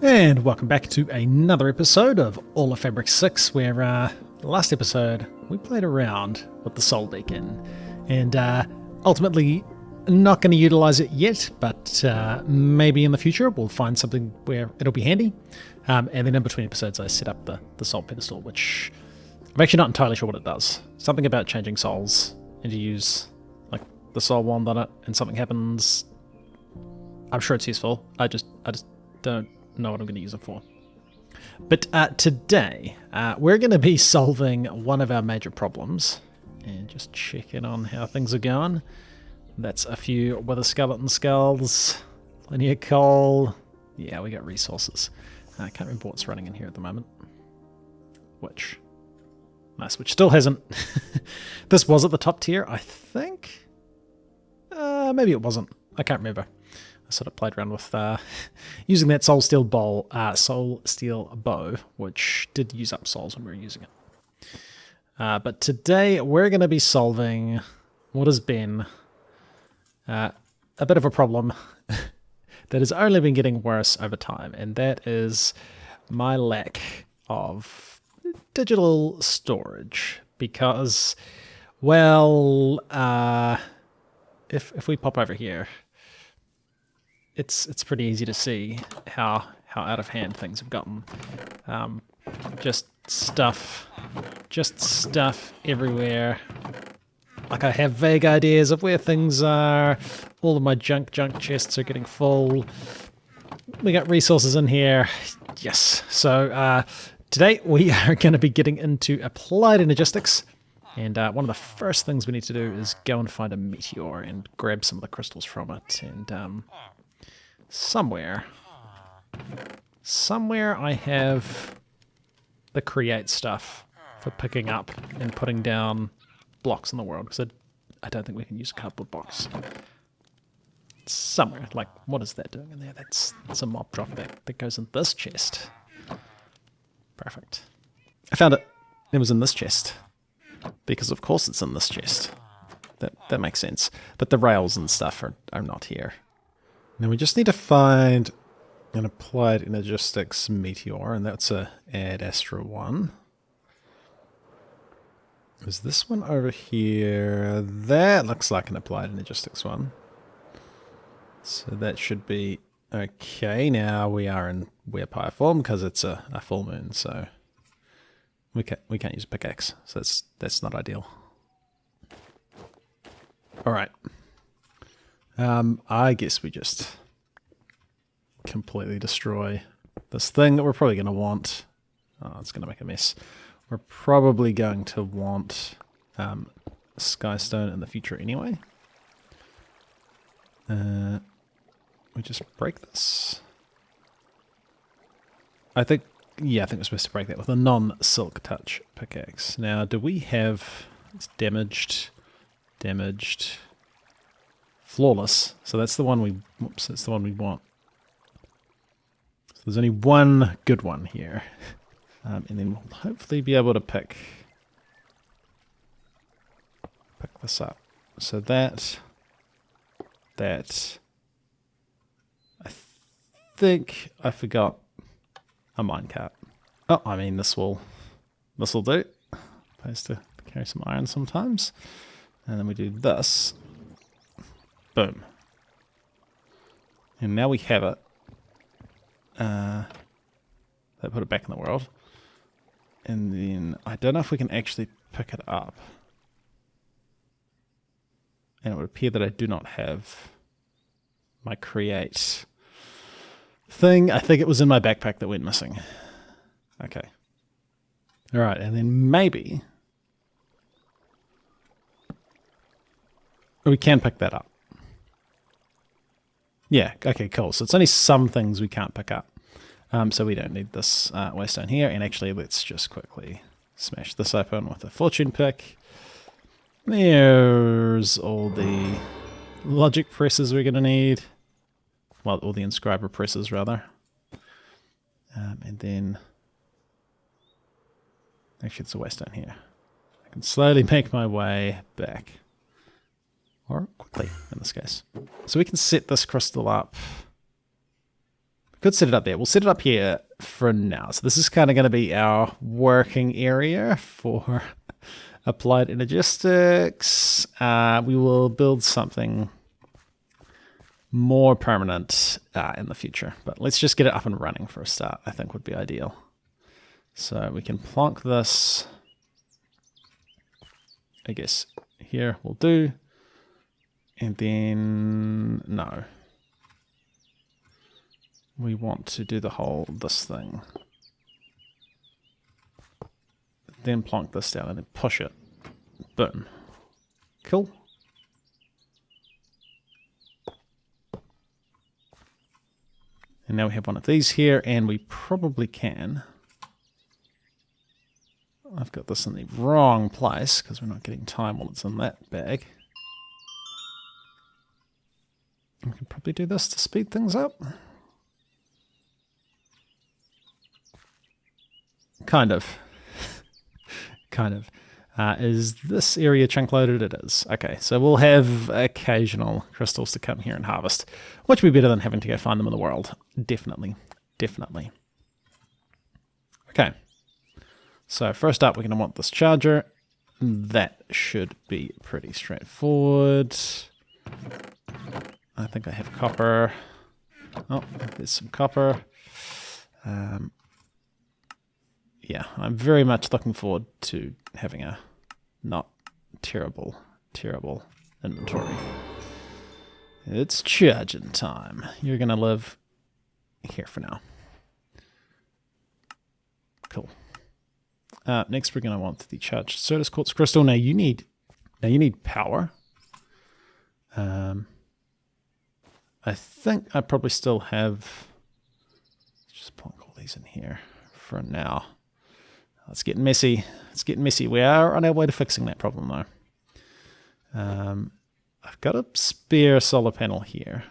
And welcome back to another episode of All of Fabric 6, where last episode we played around with the Soul Beacon, and ultimately not going to utilize it yet, but maybe in the future we'll find something where it'll be handy. And then in between episodes I set up the Soul Pedestal, which I'm actually not entirely sure what it does. Something about changing souls, and you use like the Soul Wand on it and something happens. I'm sure it's useful. I just don't know what I'm going to use it for. But today we're going to be solving one of our major problems and just checking on how things are going. That's a few wither skeleton skulls, plenty of coal. Yeah, we got resources. I can't remember what's running in here at the moment. Which still hasn't. This was at the top tier, I think. Maybe it wasn't. I can't remember. I sort of played around with using that soul steel bow, which did use up souls when we were using it. But today we're going to be solving what has been a bit of a problem that has only been getting worse over time, and that is my lack of digital storage. Because, well, if we pop over here, it's pretty easy to see how out of hand things have gotten. Just stuff everywhere. Like, I have vague ideas of where things are. All of my junk chests are getting full. We got resources in here. Yes. So today we are going to be getting into applied energistics. And one of the first things we need to do is go and find a meteor and grab some of the crystals from it. And somewhere I have the create stuff for picking up and putting down blocks in the world, because I don't think we can use a cardboard box. Somewhere. Like, what is that doing in there? That's a mob drop that goes in this chest. Perfect. I found it. It was in this chest. Because of course it's in this chest. That makes sense. But the rails and stuff are not here. Now we just need to find an applied energistics meteor, and that's a Ad Astra 1. Is this one over here? That looks like an applied energistics one. So that should be okay. Now we are in Weirpire form because it's a full moon, so we can't use a pickaxe. So that's not ideal. All right. I guess we just completely destroy this thing that we're probably going to want. Oh, it's going to make a mess. We're probably going to want Skystone in the future anyway. We just break this. I think we're supposed to break that with a non-silk touch pickaxe. Now, do we have... It's damaged... Flawless. So that's the one we... Whoops, that's the one we want. So there's only one good one here. And then we'll hopefully be able to pick this up. So that... I think I forgot a minecart. Oh, I mean, this'll do. Supposed to carry some iron sometimes. And then we do this. Boom. And now we have it. They put it back in the world. And then I don't know if we can actually pick it up. And it would appear that I do not have my create thing. I think it was in my backpack that went missing. Okay. Alright, and then maybe we can pick that up. Yeah, okay, cool. So it's only some things we can't pick up. So we don't need this waystone here. And actually, let's just quickly smash this open with a fortune pick. There's all the logic presses we're going to need. Well, all the inscriber presses, rather. And then... Actually, it's a waystone here. I can slowly make my way back. Or quickly, in this case. So we can set this crystal up Could set it up there. We'll set it up here for now. So this is kind of going to be our working area for applied energistics. We will build something more permanent in the future. But let's just get it up and running for a start, I think would be ideal. So we can plonk this, I guess, here will do. And then, no. We want to do the whole, this thing. Then plonk this down and then push it. Boom. Cool. And now we have one of these here, and we probably can. I've got this in the wrong place, because we're not getting time while it's in that bag. We can probably do this to speed things up. Kind of. Kind of. Is this area chunk loaded? It is. Okay, so we'll have occasional crystals to come here and harvest, which would be better than having to go find them in the world. Definitely. Definitely. Okay. So first up, we're going to want this charger. That should be pretty straightforward. I think I have copper. Oh, there's some copper. Yeah, I'm very much looking forward to having a not terrible, terrible inventory. It's charging time. You're going to live here for now. Cool. Next, we're going to want the charged Certus Quartz Crystal. Now you need power. I think I probably still have. Let's just plonk all these in here for now. It's getting messy. It's getting messy. We are on our way to fixing that problem, though. I've got a spare solar panel here,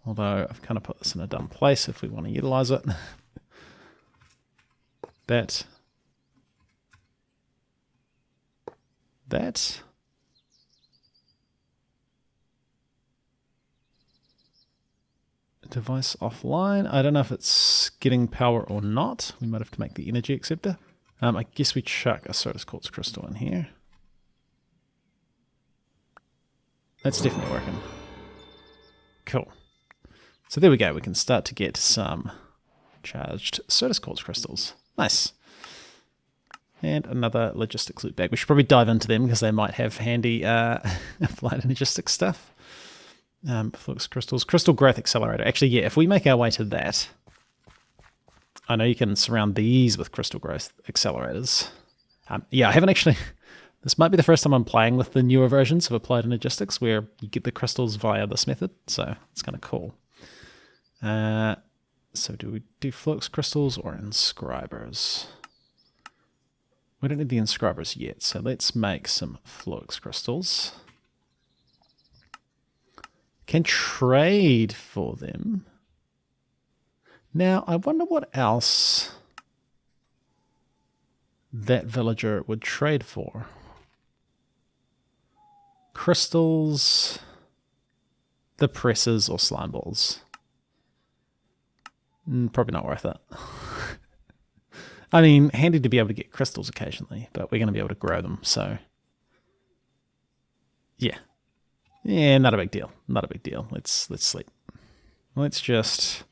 although I've kind of put this in a dumb place if we want to utilize it. That device offline. I don't know if it's getting power or not. We might have to make the energy acceptor. I guess we chuck a Certus Quartz Crystal in here. That's definitely working. Cool. So there we go. We can start to get some charged Certus Quartz Crystals. Nice. And another logistics loot bag. We should probably dive into them because they might have handy applied energistics stuff. Flux Crystals. Crystal Growth Accelerator. Actually, yeah, if we make our way to that, I know you can surround these with crystal growth accelerators. Yeah, I haven't actually. This might be the first time I'm playing with the newer versions of Applied Energistics where you get the crystals via this method, so it's kind of cool. So do we do Flux Crystals or Inscribers? We don't need the Inscribers yet, so let's make some Flux Crystals. Can trade for them. Now, I wonder what else that villager would trade for. Crystals, the presses, or slime balls. Probably not worth it. I mean, handy to be able to get crystals occasionally, but we're going to be able to grow them, so yeah. Yeah, not a big deal. Not a big deal. Let's sleep. Let's just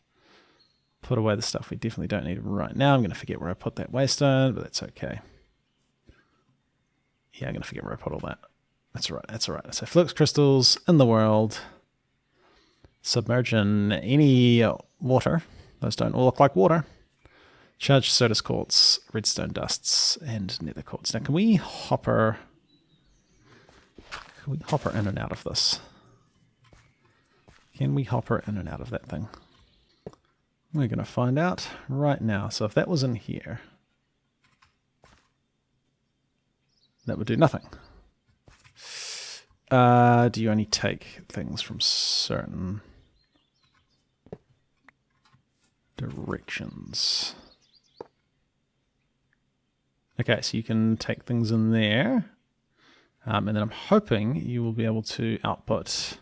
put away the stuff we definitely don't need right now. I'm going to forget where I put that waystone, but that's okay. Yeah, I'm going to forget where I put all that. That's all right. That's all right. So Flux Crystals in the world. Submerge in any water. Those don't all look like water. Charged Certus Quartz, redstone dusts, and nether quartz. Now, can we hopper in and out of this? Can we hopper in and out of that thing? We're going to find out right now. So if that was in here, that would do nothing. Do you only take things from certain directions? Okay, so you can take things in there. And then I'm hoping you will be able to output.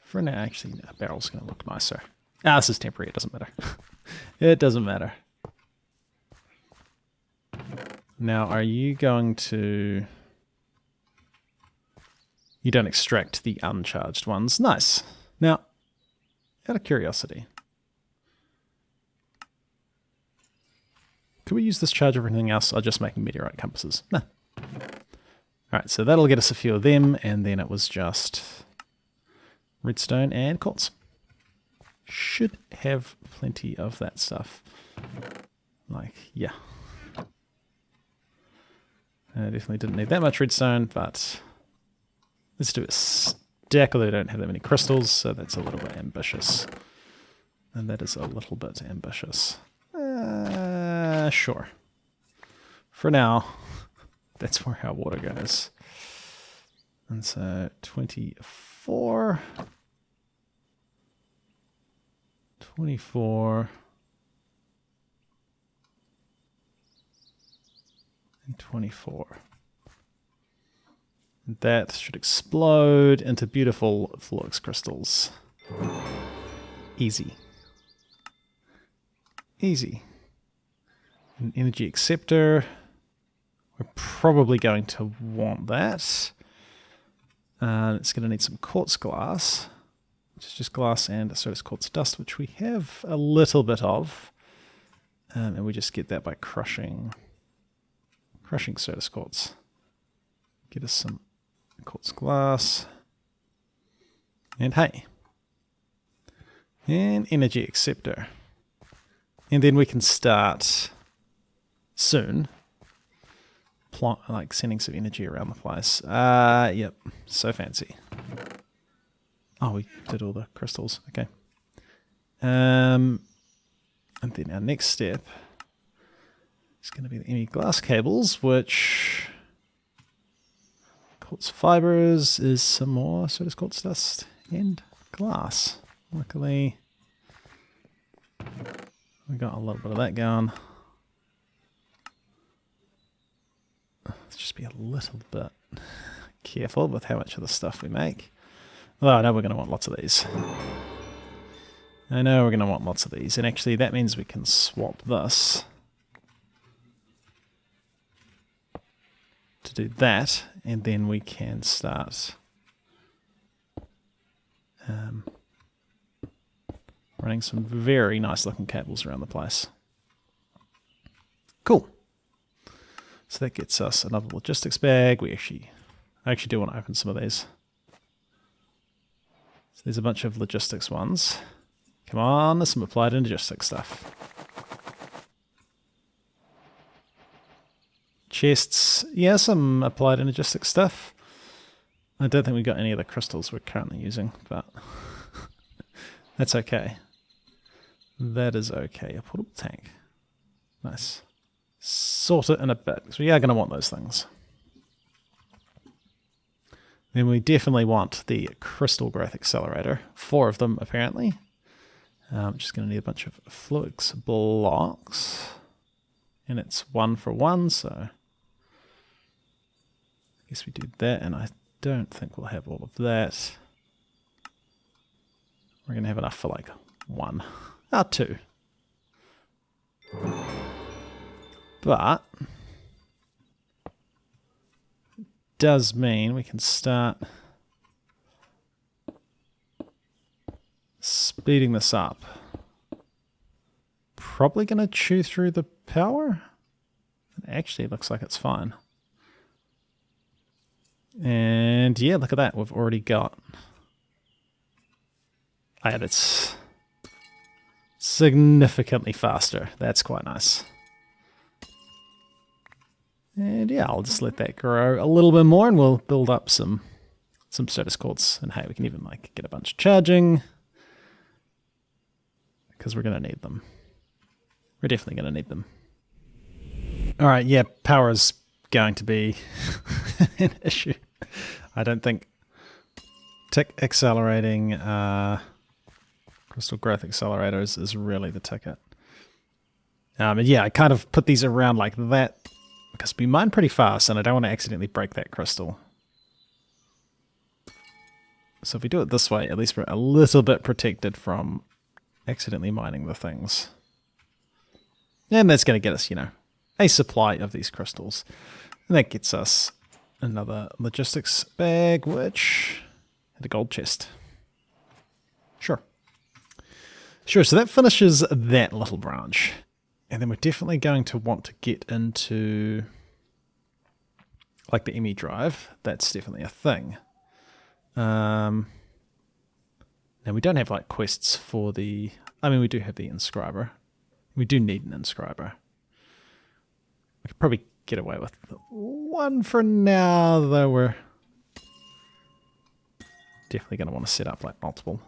For now, actually, a barrel's going to look nicer. Ah, this is temporary. It doesn't matter. It doesn't matter. Now, are you going to... You don't extract the uncharged ones. Nice. Now, out of curiosity, could we use this charger for anything else? Or just making meteorite compasses? No. Alright, so that'll get us a few of them, and then it was just redstone and quartz. Should have plenty of that stuff. Like, yeah. I definitely didn't need that much redstone, but let's do a stack, although I don't have that many crystals, so that's a little bit ambitious. And that is a little bit ambitious. Sure. For now, that's where our water goes. And so 24, 24, and 24. That should explode into beautiful flux crystals. Easy. Easy. An energy acceptor. We're probably going to want that. It's going to need some quartz glass, which is just glass and soda quartz dust, which we have a little bit of. And we just get that by crushing soda quartz. Get us some quartz glass. And hey, an energy acceptor. And then we can start soon, like sending some energy around the place. Yep, so fancy. Oh, we did all the crystals. Okay. And then our next step is going to be the ME glass cables, which quartz fibers is some more soda quartz dust and glass. Luckily, we got a little bit of that going. Let's just be a little bit careful with how much of the stuff we make. Although I know we're going to want lots of these. I know we're going to want lots of these. And actually that means we can swap this to do that. And then we can start running some very nice looking cables around the place. Cool. So that gets us another logistics bag. I actually do want to open some of these. So there's a bunch of logistics ones. Come on, there's some applied energistics stuff. Chests, yeah, some applied energistics stuff. I don't think we got any of the crystals we're currently using, but that's okay. That is okay. A portable tank. Nice. Sort it in a bit, because we are going to want those things. Then we definitely want the crystal growth accelerator. 4 of them, apparently. Just going to need a bunch of flux blocks. And it's 1 for 1, so I guess we do that, and I don't think we'll have all of that. We're going to have enough for like 1. 2. But it does mean we can start speeding this up. Probably going to chew through the power. It actually looks like it's fine. And yeah, look at that. We've already got... it's significantly faster. That's quite nice. And yeah, I'll just let that grow a little bit more and we'll build up some soda quartz. And hey, we can even like get a bunch charging because we're going to need them. We're definitely going to need them. All right, yeah, power is going to be an issue. I don't think tick accelerating crystal growth accelerators is really the ticket. And yeah, I kind of put these around like that because we mine pretty fast and I don't want to accidentally break that crystal. So if we do it this way, at least we're a little bit protected from accidentally mining the things. And that's going to get us, you know, a supply of these crystals. And that gets us another logistics bag, which had a gold chest. Sure. Sure, so that finishes that little branch. And then we're definitely going to want to get into, like, the ME drive. That's definitely a thing. Now, we don't have, like, quests for the... I mean, we do have the inscriber. We do need an inscriber. We could probably get away with one for now, though we're definitely going to want to set up, like, multiple.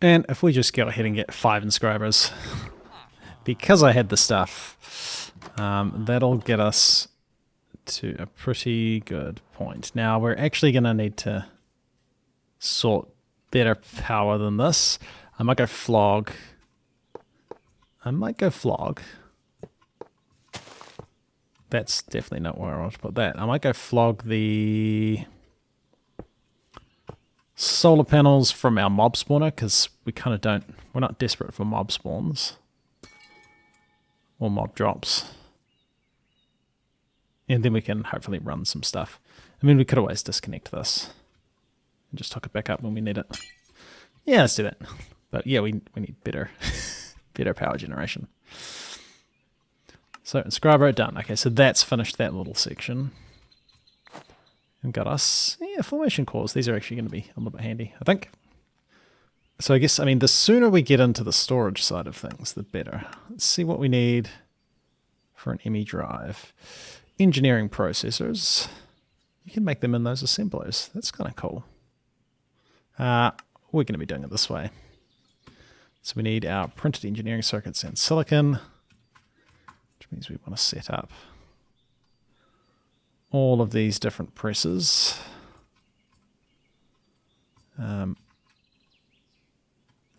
And if we just go ahead and get 5 inscribers, because I had the stuff, that'll get us to a pretty good point. Now, we're actually going to need to sort better power than this. I might go flog. That's definitely not where I want to put that. I might go flog the solar panels from our mob spawner, because we kind of don't... We're not desperate for mob spawns. Or mob drops. And then we can hopefully run some stuff. I mean, we could always disconnect this. And just hook it back up when we need it. Yeah, let's do that. But yeah, we need better... better power generation. So, inscriber done. Okay, so that's finished that little section. And got us, yeah, formation cores. These are actually going to be a little bit handy, I think. So I guess, I mean, the sooner we get into the storage side of things, the better. Let's see what we need for an ME drive. Engineering processors. You can make them in those assemblers. That's kind of cool. We're going to be doing it this way. So we need our printed engineering circuits and silicon, which means we want to set up all of these different presses. It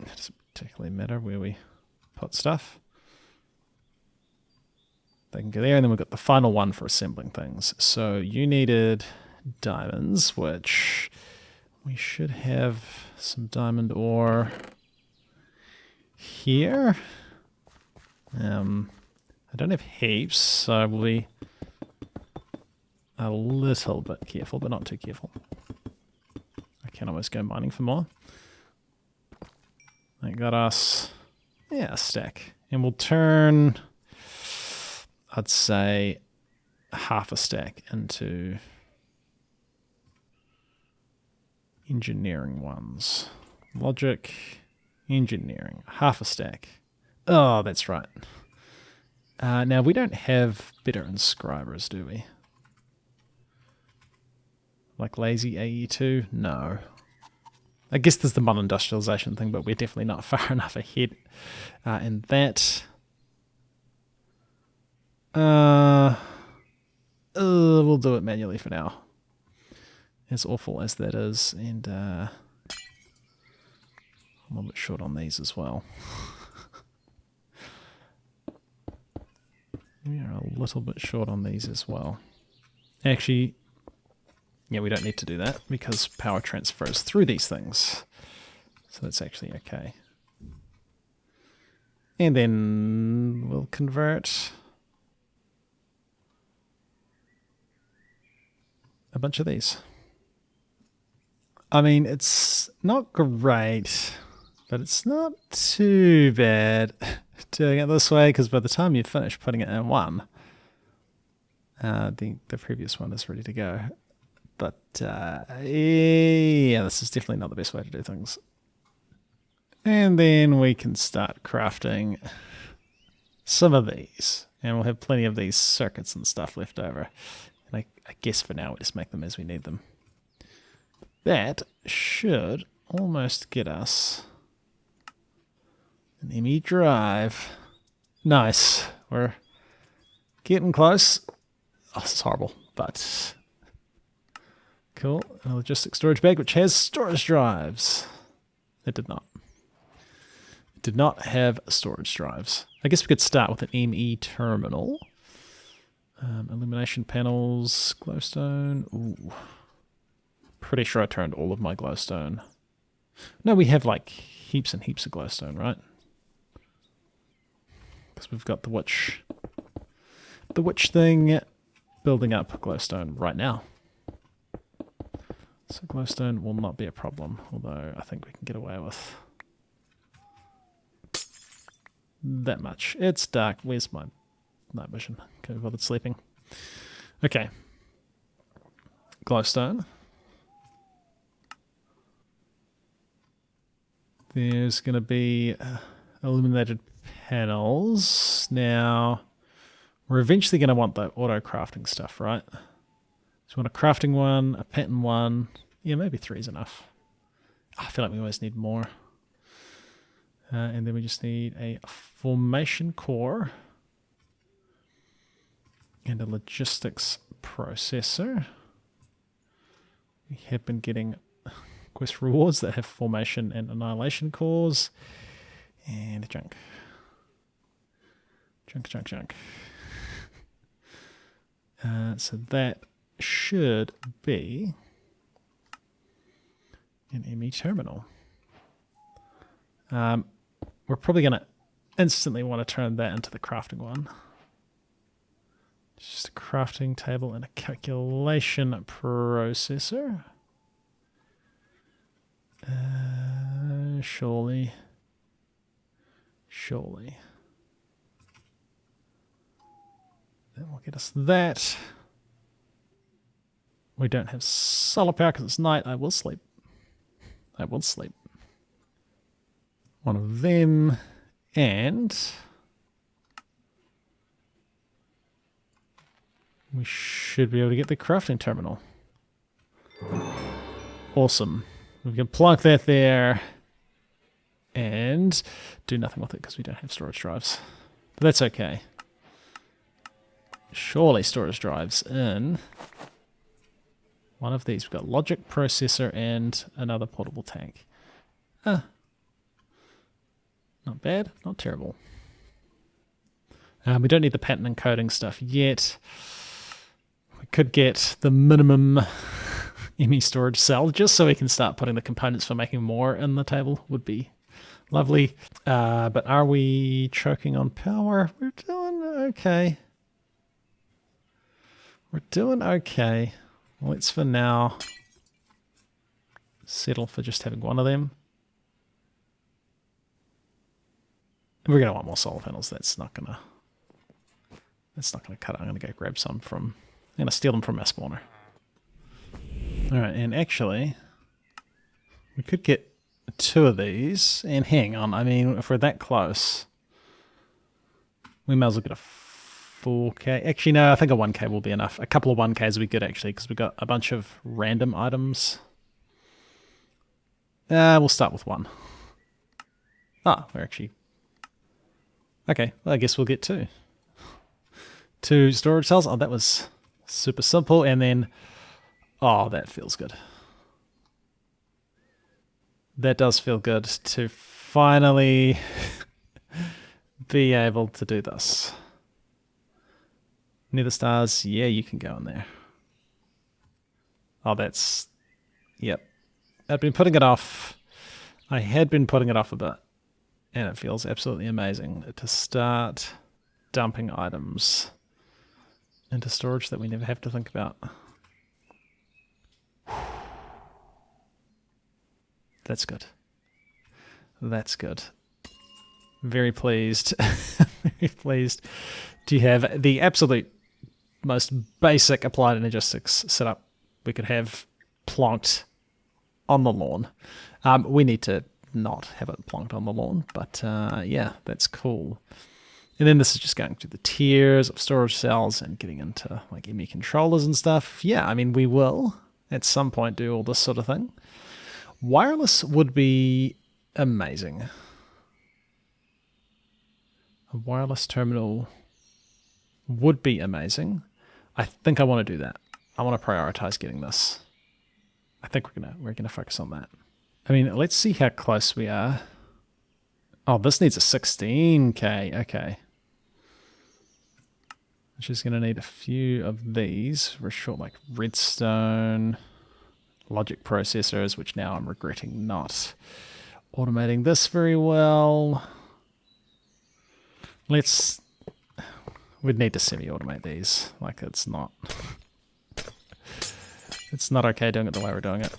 doesn't particularly matter where we put stuff. They can go there, and then we've got the final one for assembling things. So you needed diamonds, which we should have some diamond ore here. I don't have heaps, so we'll be a little bit careful, but not too careful. I can always go mining for more. That got us, yeah, a stack. And we'll turn, I'd say, half a stack into engineering ones. Logic, engineering, half a stack. Oh, that's right. Now, we don't have better inscribers, do we? Like lazy AE2? No. I guess there's the mod industrialization thing, but we're definitely not far enough ahead in that. We'll do it manually for now. As awful as that is, and I'm a little bit short on these as well. We are a little bit short on these as well. Actually, yeah, we don't need to do that because power transfers through these things. So that's actually okay. And then we'll convert a bunch of these. I mean, it's not great, but it's not too bad doing it this way, because by the time you finish putting it in one, the previous one is ready to go. But yeah, this is definitely not the best way to do things. And then we can start crafting some of these, and we'll have plenty of these circuits and stuff left over. And I guess for now we'll just make them as we need them. That should almost get us an ME drive. Nice. We're getting close. Oh, this is horrible, but cool. A logistic storage bag which has storage drives. It did not. It did not have storage drives. I guess we could start with an ME terminal. Illumination panels, glowstone. Ooh. Pretty sure I turned all of my glowstone. No, we have like heaps and heaps of glowstone, right? because we've got the witch thing building up glowstone right now. So glowstone will not be a problem, although I think we can get away with that much. It's dark. Where's my night vision? Can't be bothered sleeping. Okay. Glowstone. There's going to be illuminated panels. Now, we're eventually going to want the auto crafting stuff, right? So we want a crafting one, a pattern one. Yeah, maybe 3 is enough. I feel like we always need more. And then we just need a formation core and a logistics processor. We have been getting quest rewards that have formation and annihilation cores. And junk. Junk. So that should be an ME terminal. We're probably going to instantly want to turn that into the crafting one. Just a crafting table and a calculation processor. Surely. That will get us that. We don't have solar power because it's night. I will sleep. One of them, and we should be able to get the crafting terminal. Awesome. We can plug that there and do nothing with it because we don't have storage drives. But that's okay. Surely storage drives in one of these. We've got logic processor and another portable tank. Not bad, not terrible. We don't need the pattern encoding stuff yet. We could get the minimum ME storage cell just so we can start putting the components for making more in the table. Would be lovely. But are we choking on power? We're doing okay. Let's for now settle for just having one of them. We're going to want more solar panels. That's not going to cut it. I'm going to go grab some from... I'm going to steal them from our spawner. Alright, and actually, we could get 2 of these. And hang on, I mean, if we're that close, we may as well get a 4K. Actually, no, I think a 1K will be enough. A couple of 1Ks will be good, actually, because we've got a bunch of random items. We'll start with 1. We're actually... Okay, well, I guess we'll get 2. 2 storage cells. Oh, that was super simple. And then, oh, that feels good. That does feel good to finally be able to do this. Nether stars, yeah, you can go in there. Oh, that's, yep. I'd been putting it off. I had been putting it off a bit. And it feels absolutely amazing to start dumping items into storage that we never have to think about. That's good. That's good. Very pleased. Very pleased to have the absolute most basic applied energistics setup we could have plonked on the lawn. We need to not have it plonked on the lawn, but yeah, that's cool. And then this is just going through the tiers of storage cells and getting into like ME controllers and stuff. Yeah, I mean, we will at some point do all this sort of thing. Wireless would be amazing. A wireless terminal would be amazing. I think I want to do that. I want to prioritize getting this. I think we're gonna focus on that. I mean, let's see how close we are. Oh, this needs a 16K. Okay. Which is going to need a few of these. We're short like redstone, logic processors, which now I'm regretting not automating this very well. We'd need to semi-automate these. Like, it's not okay doing it the way we're doing it.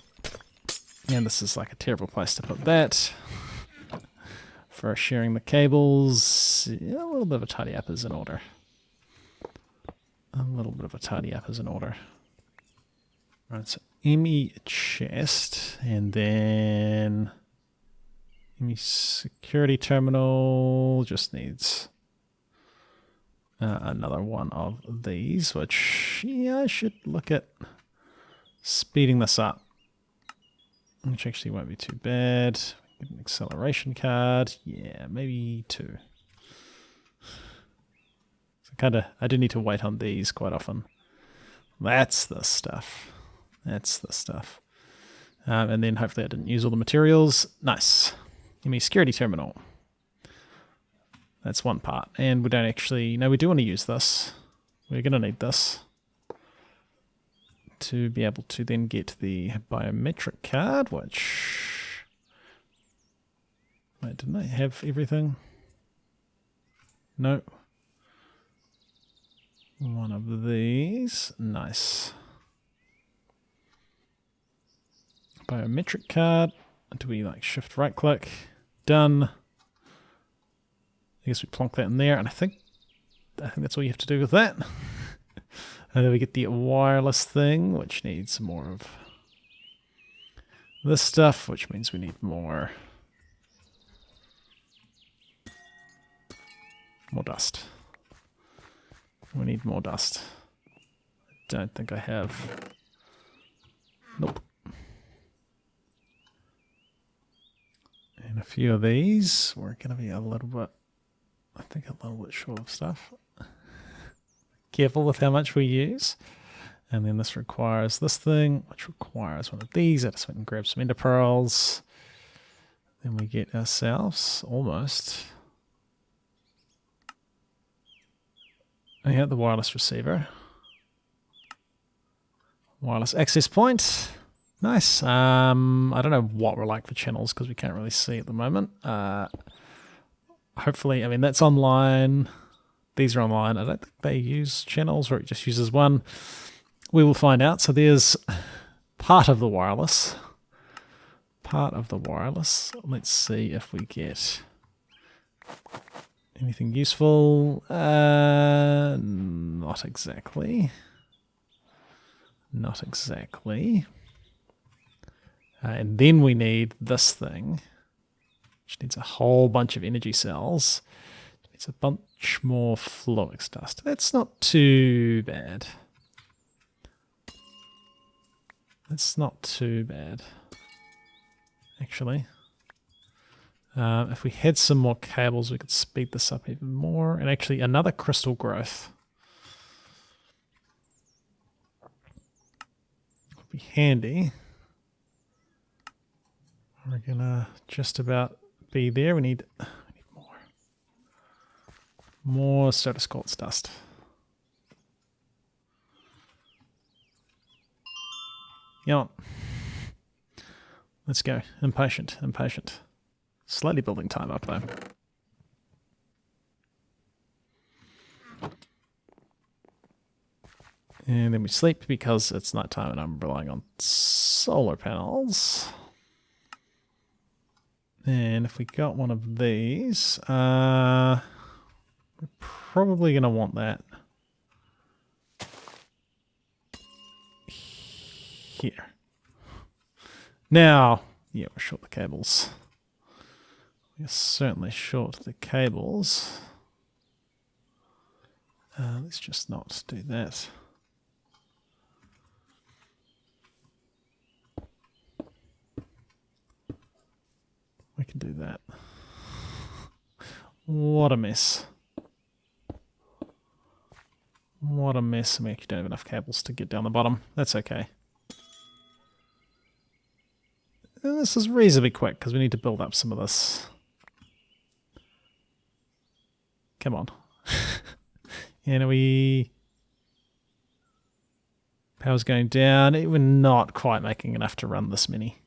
And this is like a terrible place to put that. For sharing the cables, yeah, a little bit of a tidy up is in order. A little bit of a tidy up is in order. Right, so ME chest, and then ME security terminal just needs another one of these, which, yeah, I should look at speeding this up, which actually won't be too bad. Get an acceleration card, yeah, maybe 2. So I do need to wait on these quite often. That's the stuff. That's the stuff. And then hopefully I didn't use all the materials. Nice. Give me security terminal. That's one part. And we don't actually... No, we do want to use this. We're going to need this to be able to then get the biometric card, which... Wait, didn't I have everything? No. One of these. Nice. Biometric card. Do we like shift right click? Done. I guess we plonk that in there, and I think that's all you have to do with that. And then we get the wireless thing, which needs more of this stuff, which means we need more dust. We need more dust. I don't think I have. Nope. And a few of these. We're going to be a little bit, I think, a little bit short of stuff. Careful with how much we use. And then this requires this thing, which requires one of these. I just went and grabbed some ender pearls. Then we get ourselves almost. Oh yeah, the wireless receiver. Wireless access point. Nice. I don't know what we're like for channels because we can't really see at the moment. Hopefully, I mean, that's online. These are online. I don't think they use channels, or it just uses one. We will find out. So there's part of the wireless. Part of the wireless. Let's see if we get anything useful. Not exactly. Not exactly. And then we need this thing, which needs a whole bunch of energy cells. It needs a bunch more Flux dust. That's not too bad. That's not too bad, actually. If we had some more cables, we could speed this up even more. And actually, another crystal growth would be handy. We're gonna just about be there. We need more Status Quartz dust. Yeah. Let's go. Impatient. Slightly building time up though. And then we sleep because it's nighttime and I'm relying on solar panels. And if we got one of these, we're probably going to want that here. Now, yeah, we're short the cables. We're certainly short the cables. Let's just not do that. We can do that. What a mess. What a mess. I mean, you don't have enough cables to get down the bottom. That's okay. And this is reasonably quick because we need to build up some of this. Come on. And power's going down. We're not quite making enough to run this many.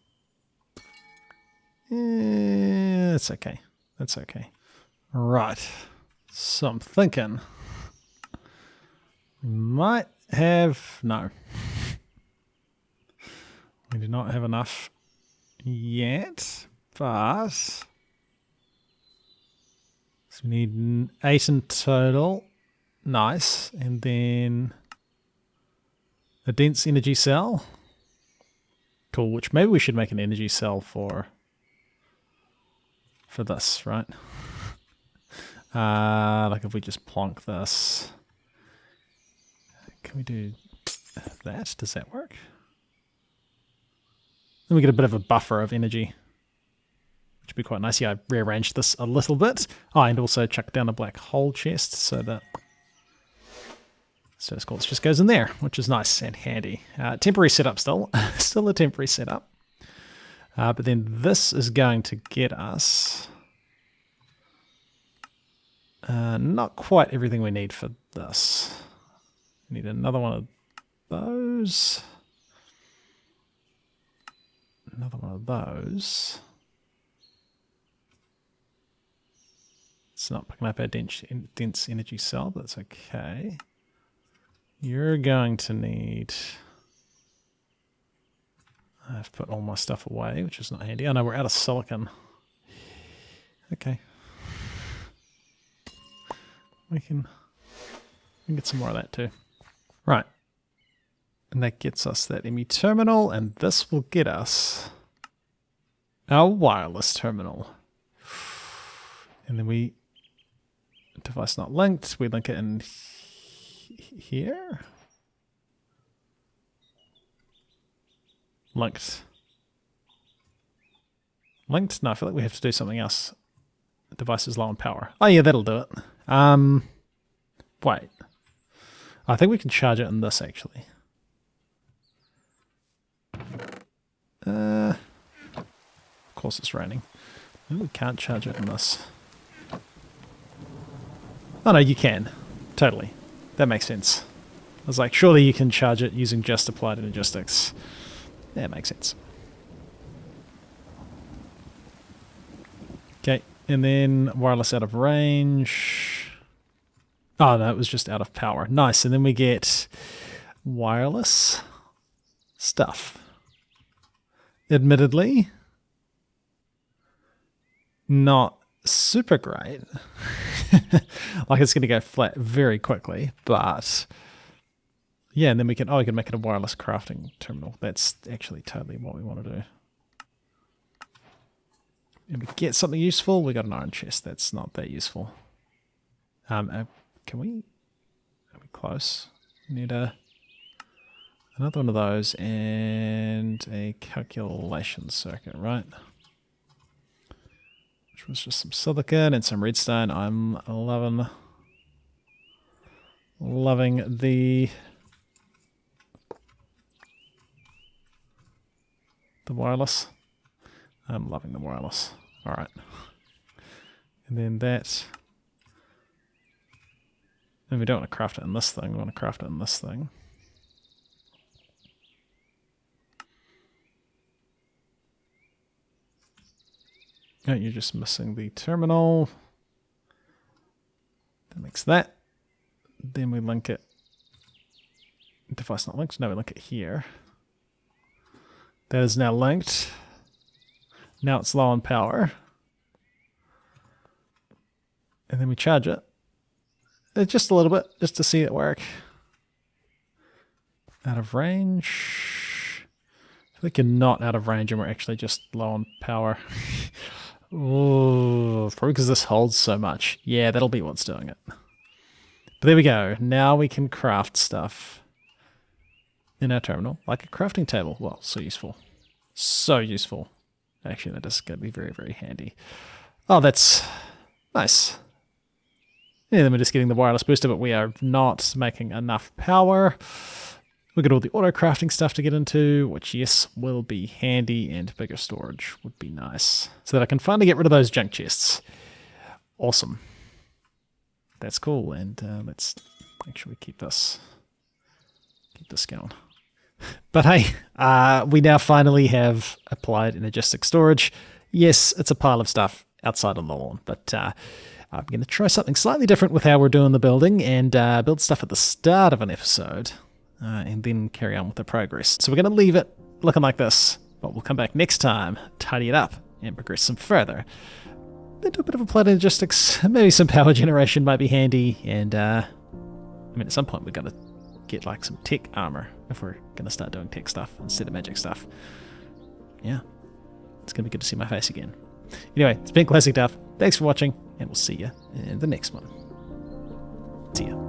That's okay. That's okay. Right. So I'm thinking we might have... No. We do not have enough yet, but... So we need 8 in total. Nice. And then a dense energy cell. Cool, which maybe we should make an energy cell for this, right? Like if we just plonk this. Can we do that? Does that work? Then we get a bit of a buffer of energy, which would be quite nice. Yeah, I rearranged this a little bit. Oh, and also chuck down a black hole chest so that status quartz just goes in there, which is nice and handy. Temporary setup still. Still a temporary setup. But then this is going to get us not quite everything we need for this. We need another one of those. Another one of those. It's not picking up our dense energy cell, but that's okay. You're going to need... I've put all my stuff away, which is not handy. Oh no, we're out of silicon. Okay. We can get some more of that too. Right. And that gets us that ME terminal, and this will get us our wireless terminal. And then we... Device not linked. We link it in here. Linked. Linked? No, I feel like we have to do something else. The device is low on power. Oh yeah, that'll do it. Wait. I think we can charge it in this actually. Of course it's raining. Maybe we can't charge it in this. Oh no, you can. Totally. That makes sense. I was like, surely you can charge it using just applied Energistics. Yeah, it makes sense. Okay, and then wireless out of range. Oh no, it was just out of power. Nice, and then we get wireless stuff. Admittedly, not super great. Like it's going to go flat very quickly, but yeah, and then we can make it a wireless crafting terminal. That's actually totally what we want to do. And we get something useful. We got an iron chest. That's not that useful. Are we close? Need another one of those and a calculation circuit, right? Which was just some silicon and some redstone. I'm loving the wireless. I'm loving the wireless. All right. And then that. And we don't want to craft it in this thing. We want to craft it in this thing. Oh, you're just missing the terminal. That makes that. Then we link it. Device not linked. No, we link it here. That is now linked. Now it's low on power. And then we charge it. Just a little bit, just to see it work. Out of range. I think you're not out of range and we're actually just low on power. Oh, probably because this holds so much. Yeah, that'll be what's doing it. But there we go. Now we can craft stuff in our terminal, like a crafting table. Well, so useful. So useful. Actually, that is going to be very, very handy. Oh, that's nice. Yeah, then we're just getting the wireless booster, but we are not making enough power. We've got all the auto crafting stuff to get into, which, yes, will be handy, and bigger storage would be nice. So that I can finally get rid of those junk chests. Awesome. That's cool, and let's actually keep this going. But hey, we now finally have applied Energistics storage. Yes, it's a pile of stuff outside on the lawn, but I'm going to try something slightly different with how we're doing the building and build stuff at the start of an episode and then carry on with the progress. So we're going to leave it looking like this, but we'll come back next time, tidy it up, and progress some further. Then do a bit of a plot energistics, maybe some power generation might be handy, and I mean at some point we're going to get like some tech armor if we're going to start doing tech stuff instead of magic stuff. Yeah, it's going to be good to see my face again. Anyway, it's been ClassicDuff. Thanks for watching, and we'll see you in the next one. See ya.